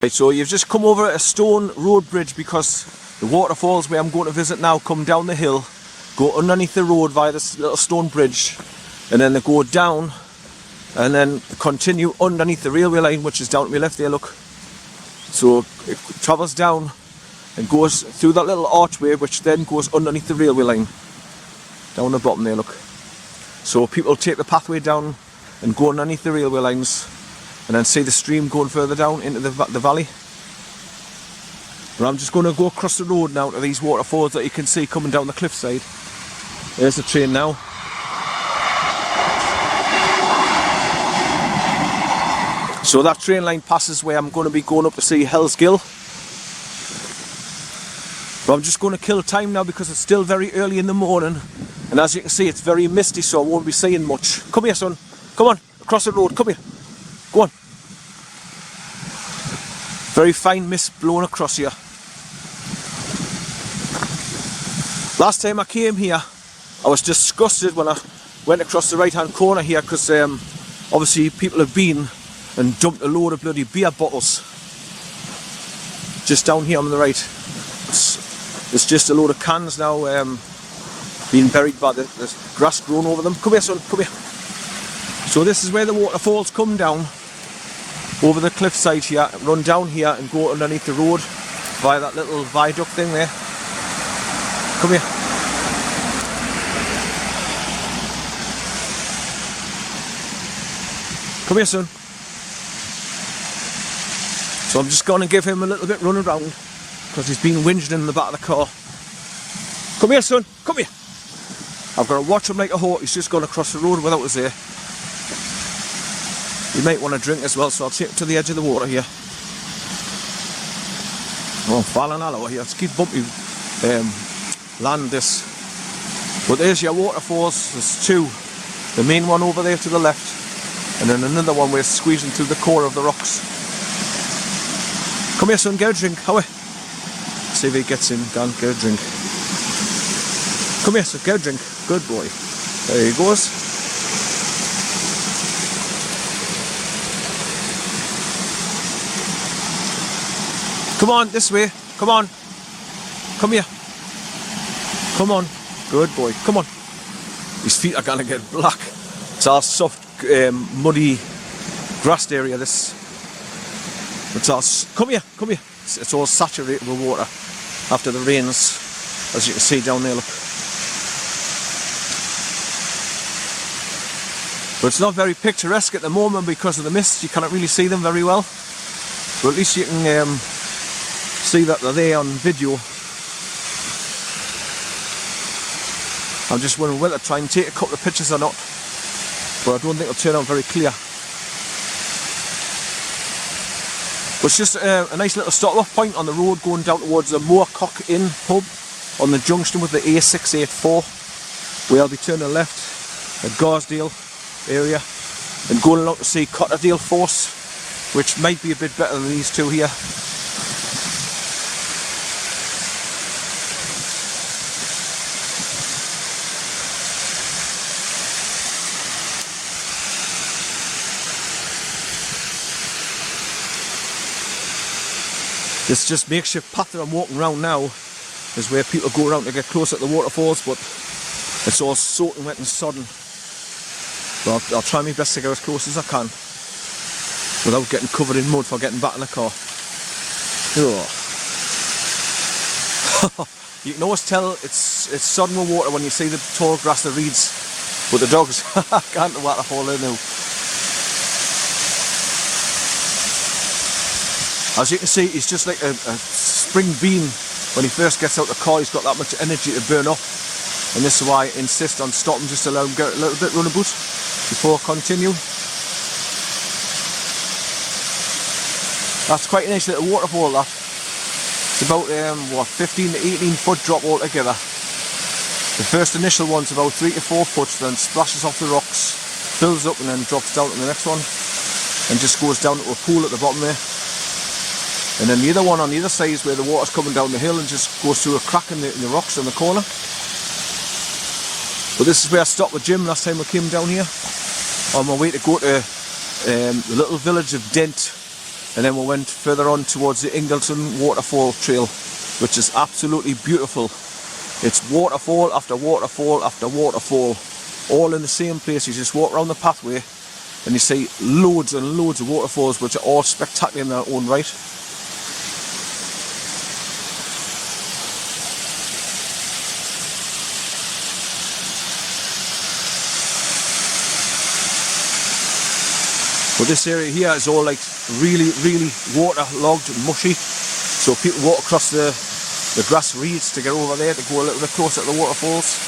Right, so you've just come over a stone road bridge because the waterfalls where I'm going to visit now come down the hill, go underneath the road via this little stone bridge, and then they go down and then continue underneath the railway line, which is down to my left there, look. So it travels down and goes through that little archway, which then goes underneath the railway line down the bottom there, look. So people take the pathway down and go underneath the railway lines and then see the stream going further down into the valley. And I'm just going to go across the road now to these waterfalls that you can see coming down the cliffside. There's the train now. So that train line passes where I'm going to be going up to see ASHGILL. But I'm just going to kill time now because it's still very early in the morning. And as you can see, it's very misty, so I won't be seeing much. Come here, son. Come on, across the road. Come here. Go on. Very fine mist blowing across here. Last time I came here, I was disgusted when I went across the right hand corner here because obviously people have been and dumped a load of bloody beer bottles just down here on the right. There's just a load of cans now being buried by the grass growing over them. Come here, son, come here. So this is where the waterfalls come down over the cliffside here, run down here and go underneath the road via that little viaduct thing there. Come here. Come here, son. So I'm just going to give him a little bit run around because he's been whinging in the back of the car. Come here, son. Come here. I've got to watch him like a hawk. He's just gone across the road without us there. You might want to drink as well, so I'll take him to the edge of the water here. Oh, falling all over here. Let's keep bumpy land this. But there's your waterfalls. There's two. The main one over there to the left, and then another one where it's squeezing through the core of the rocks. Come here, son, get a drink. How are? See if he gets in. Go on, get a drink. Come here, son, get a drink. Good boy. There he goes. Come on, this way. Come on. Come here. Come on. Good boy. Come on. His feet are gonna get black. It's all soft, muddy, grassed area. This. It's all. Come here. Come here. It's all saturated with water after the rains, as you can see down there. Look. But it's not very picturesque at the moment because of the mist. You cannot really see them very well. But at least you can see that they're there on video. I'm just wondering whether to try and take a couple of pictures or not, but I don't think it'll turn out very clear. But it's just a nice little stop-off point on the road going down towards the Moorcock Inn pub on the junction with the A684, where I'll be turning left at Garsdale area and going along to see COTTERFORCE, which might be a bit better than these two here. This just makeshift path that I'm walking around now is where people go around to get closer to the waterfalls, but it's all soaking wet and sodden. But I'll try my best to get as close as I can without getting covered in mud for getting back in the car. You can always tell it's sodden with water when you see the tall grass, the reeds, but the dogs can't the waterfall there now. As you can see, he's just like a spring bean. When he first gets out the car, he's got that much energy to burn off. And this is why I insist on stopping, just to allow him to get a little bit runabout before I continue. That's quite a nice little waterfall, that. It's about, 15 to 18 foot drop altogether. The first initial one's about 3 to 4 foot, then splashes off the rocks, fills up and then drops down to the next one. And just goes down to a pool at the bottom there. And then the other one on the other side is where the water's coming down the hill and just goes through a crack in the rocks in the corner. But this is where I stopped with Jim last time I came down here, on my way to go to the little village of Dent and then we went further on towards the Ingleton waterfall trail, which is absolutely beautiful. It's waterfall after waterfall after waterfall, all in the same place. You just walk around the pathway and you see loads and loads of waterfalls, which are all spectacular in their own right. But this area here is all like really waterlogged and mushy, so people walk across the grass reeds to get over there to go a little bit closer to the waterfalls.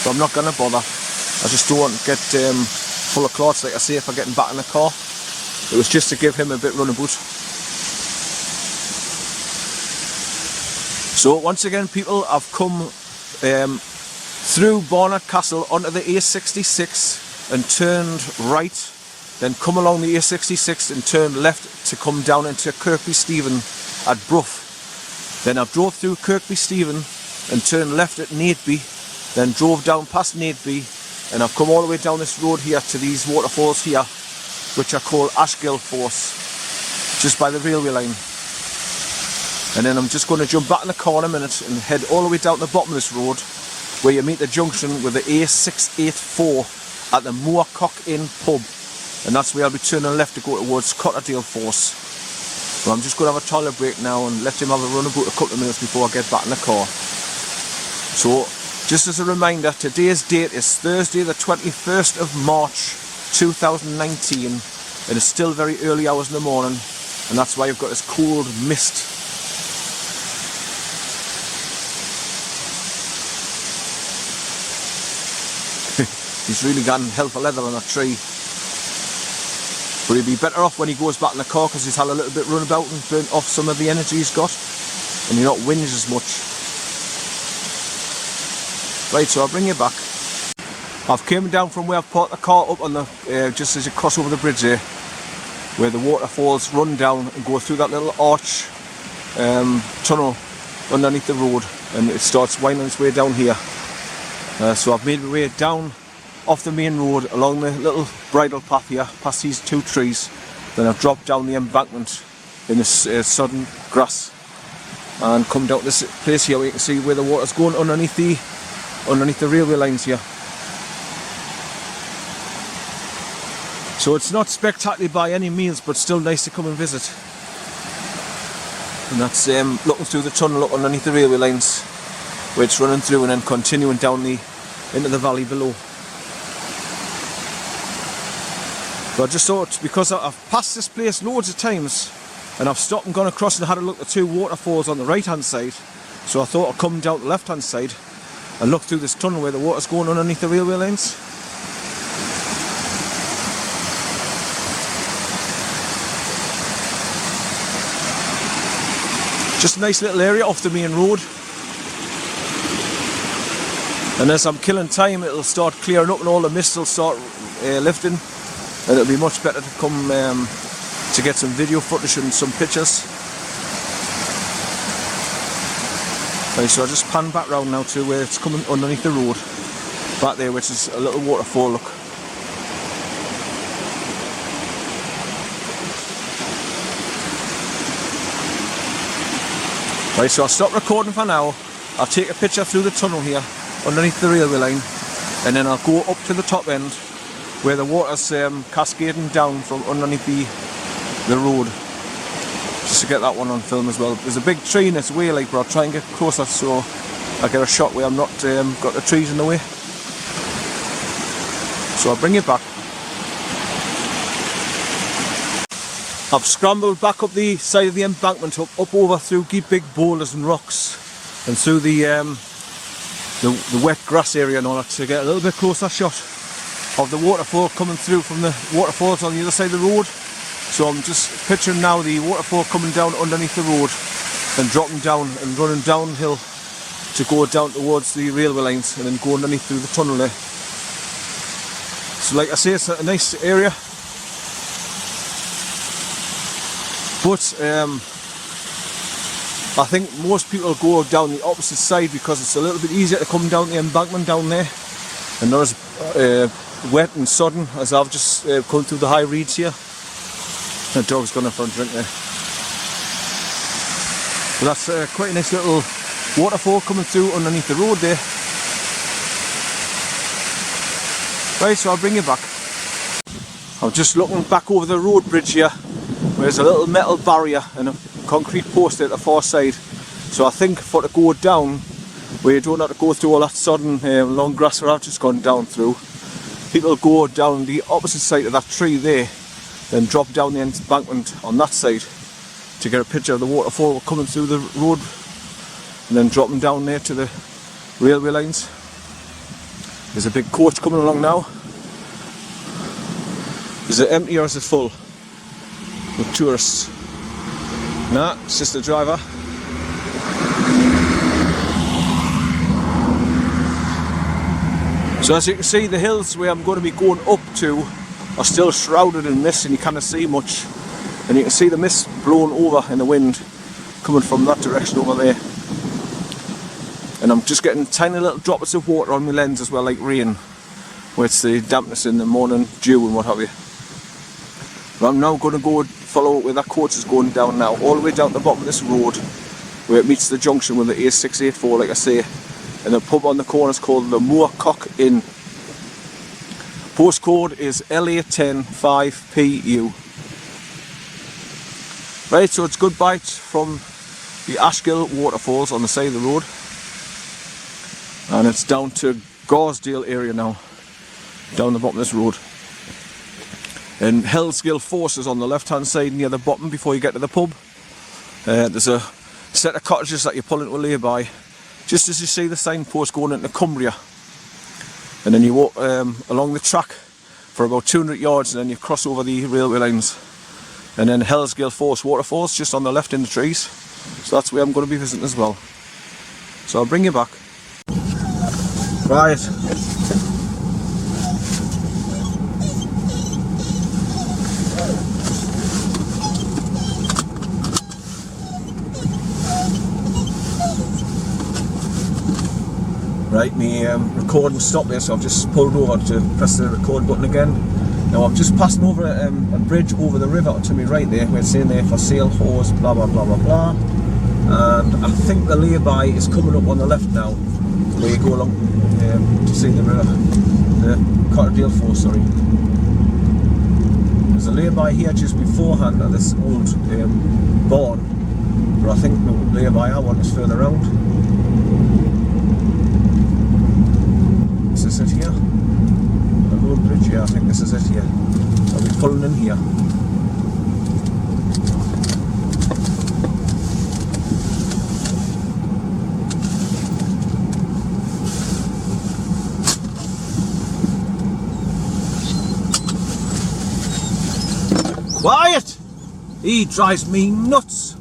But I'm not going to bother. I just don't want to get full of clots, like I say, if I'm getting back in the car. It was just to give him a bit runabout. So once again, people, I've come through Barnard Castle onto the A66 and turned right, then come along the A66 and turned left to come down into Kirkby Stephen at Brough. Then I drove through Kirkby Stephen and turned left at Nadeby, then drove down past Nadeby, and I've come all the way down this road here to these waterfalls here, which are called ASHGILL Force, just by the railway line. And then I'm just going to jump back in the car in a minute and head all the way down to the bottom of this road, where you meet the junction with the A684 at the Moorcock Inn pub, and that's where I'll be turning left to go towards Cotterdale Force. But I'm just going to have a toilet break now and let him have a run about a couple of minutes before I get back in the car. So, just as a reminder, today's date is Thursday the 21st of March 2019, and it's still very early hours in the morning, and that's why you've got this cold mist. He's really gotten hell for leather on that tree. But he'll be better off when he goes back in the car, because he's had a little bit run about and burnt off some of the energy he's got, and you're not whinge as much. Right, so I'll bring you back. I've came down from where I've parked the car up on the just as you cross over the bridge there, where the waterfalls run down and go through that little arch tunnel underneath the road, and it starts winding its way down here. So I've made my way down off the main road along the little bridle path here, past these two trees. Then I've dropped down the embankment in this sodden grass and come down to this place here where you can see where the water's going underneath the railway lines here. So it's not spectacular by any means, but still nice to come and visit. And that's looking through the tunnel up underneath the railway lines, where it's running through and then continuing down into the valley below. But I just thought, because I've passed this place loads of times, and I've stopped and gone across and had a look at the two waterfalls on the right hand side, so I thought I'd come down the left hand side and look through this tunnel where the water's going underneath the railway lines. Just a nice little area off the main road. And as I'm killing time, it'll start clearing up and all the mist will start lifting, and it'll be much better to come to get some video footage and some pictures. Right, so I'll just pan back round now to where it's coming underneath the road, back there, which is a little waterfall, look. Right, so I'll stop recording for now. I'll take a picture through the tunnel here, underneath the railway line, and then I'll go up to the top end, where the water's cascading down from underneath the road, just to get that one on film as well. There's a big tree in its way, like, but I'll try and get closer so I get a shot where I'm not got the trees in the way. So I'll bring it back. I've scrambled back up the side of the embankment, up over through big boulders and rocks, and through the wet grass area and all that, to get a little bit closer shot of the waterfall coming through from the waterfalls on the other side of the road. So I'm just picturing now the waterfall coming down underneath the road and dropping down and running downhill to go down towards the railway lines and then go underneath through the tunnel there. So like I say, it's a nice area, but I think most people go down the opposite side because it's a little bit easier to come down the embankment down there and not as wet and sodden as I've just come through the high reeds here. The dog's gone for a drink there. But that's quite a nice little waterfall coming through underneath the road there. Right, so I'll bring you back. I'm just looking back over the road bridge here, where there's a little metal barrier and a concrete post at the far side. So I think for to go down, where you don't have to go through all that sodden long grass where I've just gone down through, people go down the opposite side of that tree there, then drop down the embankment on that side to get a picture of the waterfall coming through the road, and then drop them down there to the railway lines. There's a big coach coming along now. Is it empty or is it full with tourists? Nah, it's just the driver. So as you can see, the hills where I'm going to be going up to are still shrouded in mist and you can't see much. And you can see the mist blowing over in the wind coming from that direction over there. And I'm just getting tiny little droplets of water on my lens as well, like rain, where it's the dampness in the morning dew and what have you. But I'm now going to go follow where that coach is going down now, all the way down to the bottom of this road, where it meets the junction with the A684, like I say. And the pub on the corner is called the Moorcock Inn. Postcode is LA105PU. Right, so it's goodbye from the ASHGILL waterfalls on the side of the road. And it's down to Garsdale area now, down the bottom of this road. And ASHGILL Force is on the left hand side near the bottom before you get to the pub. There's a set of cottages that you pull into a lay-by, just as you see the signpost going into Cumbria. And then you walk along the track for about 200 yards and then you cross over the railway lines. And then ASHGILL Force waterfalls just on the left in the trees. So that's where I'm going to be visiting as well. So I'll bring you back. Right. Right, my recording stopped there, so I've just pulled over to press the record button again. Now I'm just passing over a bridge over the river to my right there, where it's saying there for sale, hose, blah blah blah blah blah. And I think the lay-by is coming up on the left now, where you go along to see the river, the COTTERFORCE, sorry. There's a lay-by here just beforehand at this old barn, but I think the lay-by I want is further round. Is this it here? The road bridge, yeah, I think this is it here. I'll be pulling in here. Quiet! He drives me nuts!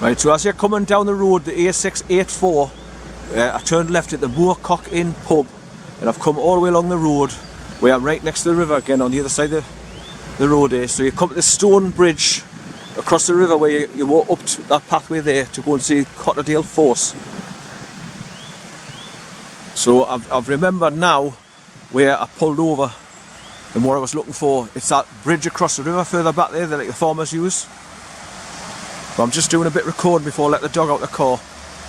Right, so as you're coming down the road, the A684, I turned left at the Moorcock Inn pub, and I've come all the way along the road, where I'm right next to the river again on the other side of the road there. So you come to this stone bridge across the river where you walk up to that pathway there to go and see COTTERFORCE. So I've remembered now where I pulled over and what I was looking for. It's that bridge across the river further back there that like the farmers use. But I'm just doing a bit of recording before I let the dog out the car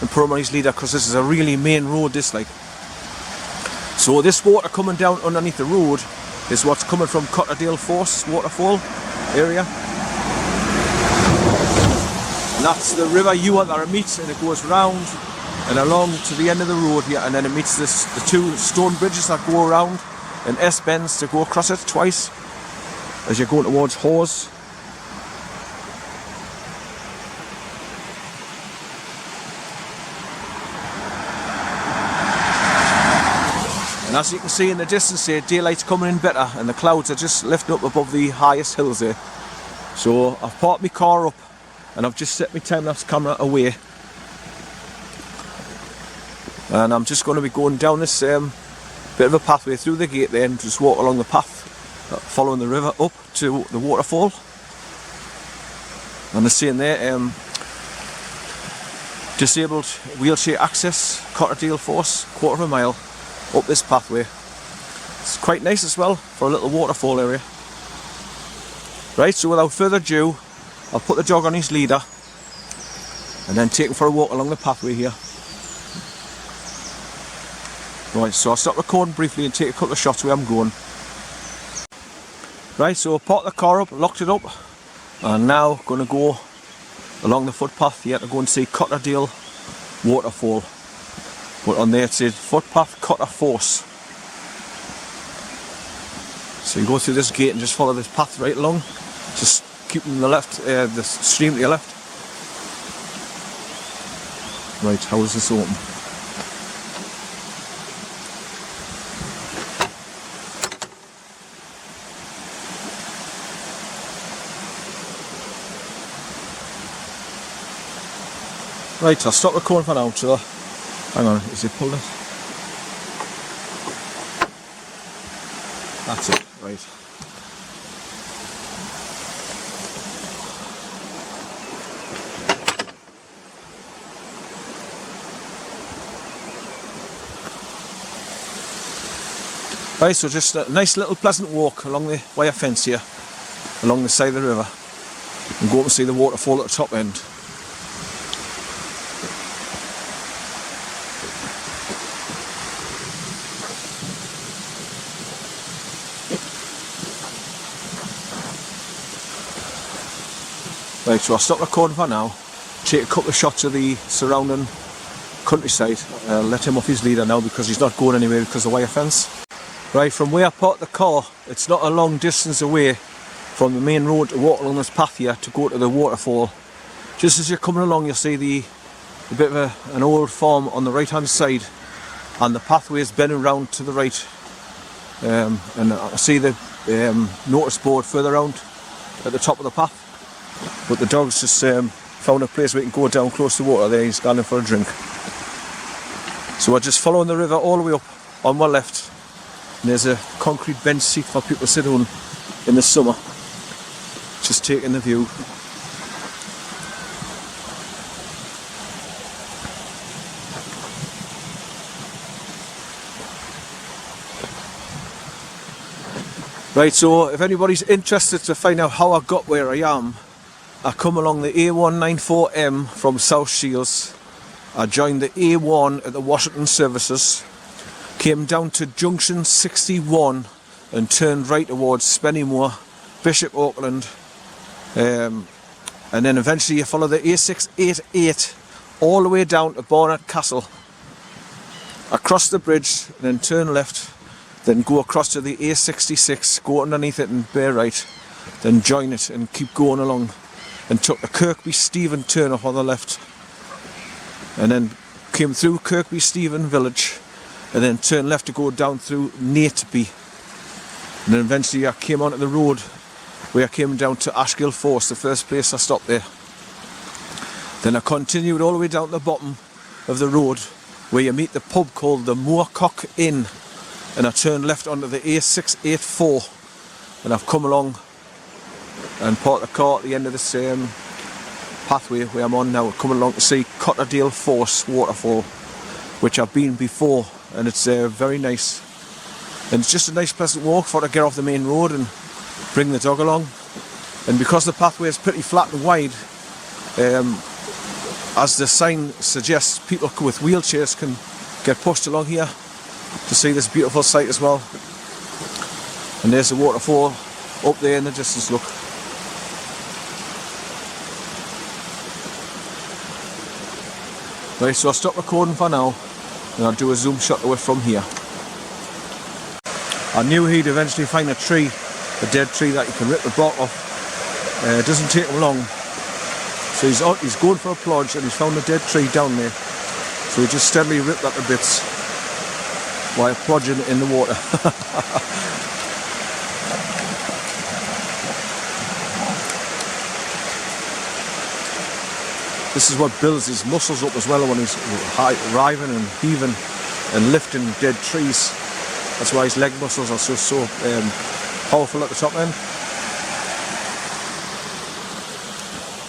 and put him on his leader, because this is a really main road, this like. So this water coming down underneath the road is what's coming from COTTERFORCE waterfall area. And that's the river Ewer that it meets, and it goes round and along to the end of the road here, and then it meets the two stone bridges that go around, and S-bends to go across it twice as you're going towards Hawes. And as you can see in the distance here, daylight's coming in better and the clouds are just lifting up above the highest hills there. So I've parked my car up and I've just set my time-lapse camera away. And I'm just going to be going down this bit of a pathway through the gate there and just walk along the path, following the river up to the waterfall. And they're saying there, disabled wheelchair access, COTTERFORCE, quarter of a mile up this pathway. It's quite nice as well for a little waterfall area. Right, so without further ado, I'll put the dog on his leader and then taking for a walk along the pathway here. Right, so I'll stop recording briefly and take a couple of shots where I'm going. Right, so I parked the car up, locked it up, and now going to go along the footpath here to go and see Cotterdale waterfall. But on there it says footpath COTTERFORCE. So you go through this gate and just follow this path right along. Just keeping the left, the stream to your left. Right, how is this open? Right, I'll stop recording for now, so hang on, is it pulled it? That's it, right. Right, so just a nice little pleasant walk along the wire fence here, along the side of the river, and go up and see the waterfall at the top end. Right, so I'll stop recording for now, take a couple of shots of the surrounding countryside. I'll let him off his leader now because he's not going anywhere because of the wire fence. Right, from where I parked the car, it's not a long distance away from the main road to walk along this path here to go to the waterfall. Just as you're coming along, you'll see a bit of an old farm on the right hand side, and the pathway is bending round to the right. And I see the notice board further round at the top of the path. But the dog's just found a place where he can go down close to the water there. He's gone in for a drink. So we're just following the river all the way up on my left. And there's a concrete bench seat for people to sit on in the summer. Just taking the view. Right, so if anybody's interested to find out how I got where I am, I come along the A194M from South Shields. I joined the A1 at the Washington services, came down to junction 61 and turned right towards Spennymoor, Bishop Auckland, and then eventually you follow the A688 all the way down to Barnet Castle, across the bridge, and then turn left, then go across to the A66, go underneath it and bear right, then join it and keep going along, and took the Kirkby Stephen turn off on the left, and then came through Kirkby Stephen village, and then turned left to go down through Nateby, and then eventually I came onto the road where I came down to ASHGILL Force, the first place I stopped there. Then I continued all the way down to the bottom of the road where you meet the pub called the Moorcock Inn, and I turned left onto the A684, and I've come along and parked the car at the end of this pathway where I'm on now, coming along to see Cotterdale Force waterfall, which I've been before, and it's very nice. And it's just a nice pleasant walk for to get off the main road and bring the dog along. And because the pathway is pretty flat and wide, as the sign suggests, people with wheelchairs can get pushed along here to see this beautiful sight as well. And there's the waterfall up there in the distance, look. Right, so I'll stop recording for now and I'll do a zoom shot away from here. I knew he'd eventually find a tree, a dead tree that you can rip the bark off. It doesn't take him long. So he's going for a plodge and he's found a dead tree down there. So he just steadily ripped that to bits while plodging in the water. This is what builds his muscles up as well when he's riving and heaving and lifting dead trees. That's why his leg muscles are so powerful at the top end.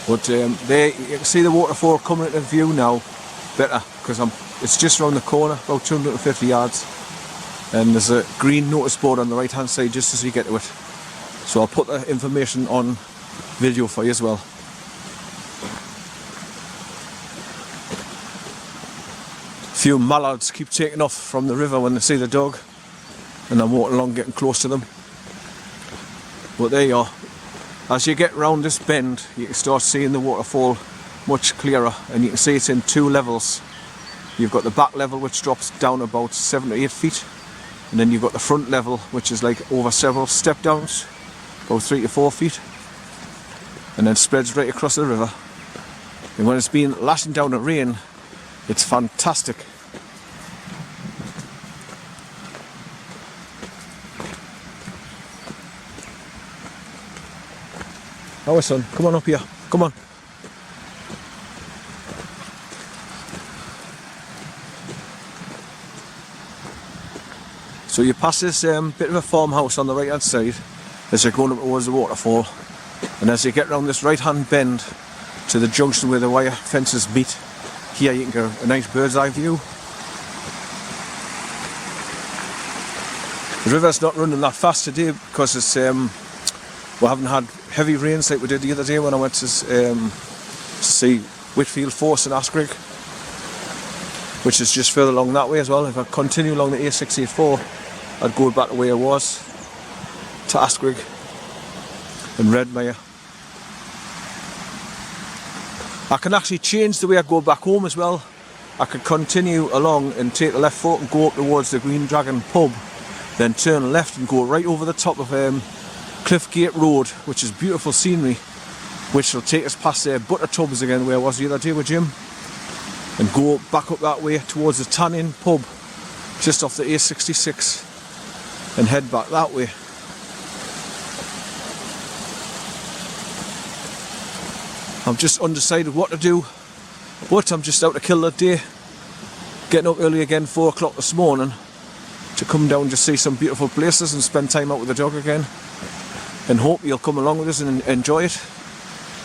But there you can see the waterfall coming into view now better, because it's just around the corner, about 250 yards, and there's a green notice board on the right hand side just as you get to it. So I'll put the information on video for you as well. few mallards keep taking off from the river when they see the dog, and I'm walking along getting close to them. But there you are. As you get round this bend, you can start seeing the waterfall much clearer, and you can see it's in two levels. You've got the back level, which drops down about 7 to 8 feet, and then you've got the front level, which is like over several step downs, about 3 to 4 feet, and then spreads right across the river. And when it's been lashing down the rain, it's fantastic. Oh, son, come on up here, come on. So you pass this bit of a farmhouse on the right hand side as you're going up towards the waterfall, and as you get round this right hand bend to the junction where the wire fences meet, here you can get a nice bird's eye view. The river's not running that fast today because it's we haven't had heavy rains like we did the other day when I went to see Whitfield Force in ASHGILL, which is just further along that way as well. If I continue along the A684, I'd go back the way I was to ASHGILL and Redmire. I can actually change the way I go back home as well. I could continue along and take the left fork and go up towards the Green Dragon pub, then turn left and go right over the top of Cliffgate Road, which is beautiful scenery, which will take us past Butter Tubs again, where I was the other day with Jim, and go back up that way towards the Tannin pub just off the A66 and head back that way. I'm just undecided what to do, but I'm just out to kill the day, getting up early again, 4 o'clock this morning, to come down and just see some beautiful places and spend time out with the dog again, and hope you'll come along with us and enjoy it.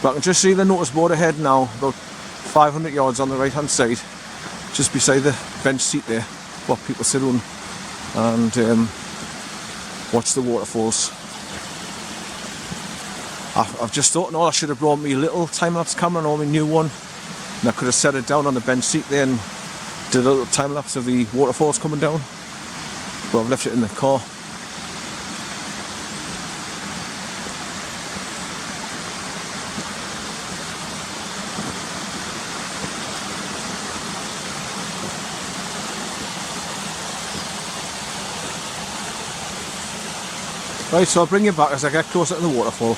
But I can just see the notice board ahead now, about 500 yards on the right hand side, just beside the bench seat there, where people sit on and watch the waterfalls. I've just thought, no, I should have brought me a little time-lapse camera or my new one, and I could have set it down on the bench seat there and did a little time-lapse of the waterfalls coming down, but I've left it in the car. Right, so I'll bring you back as I get closer to the waterfall.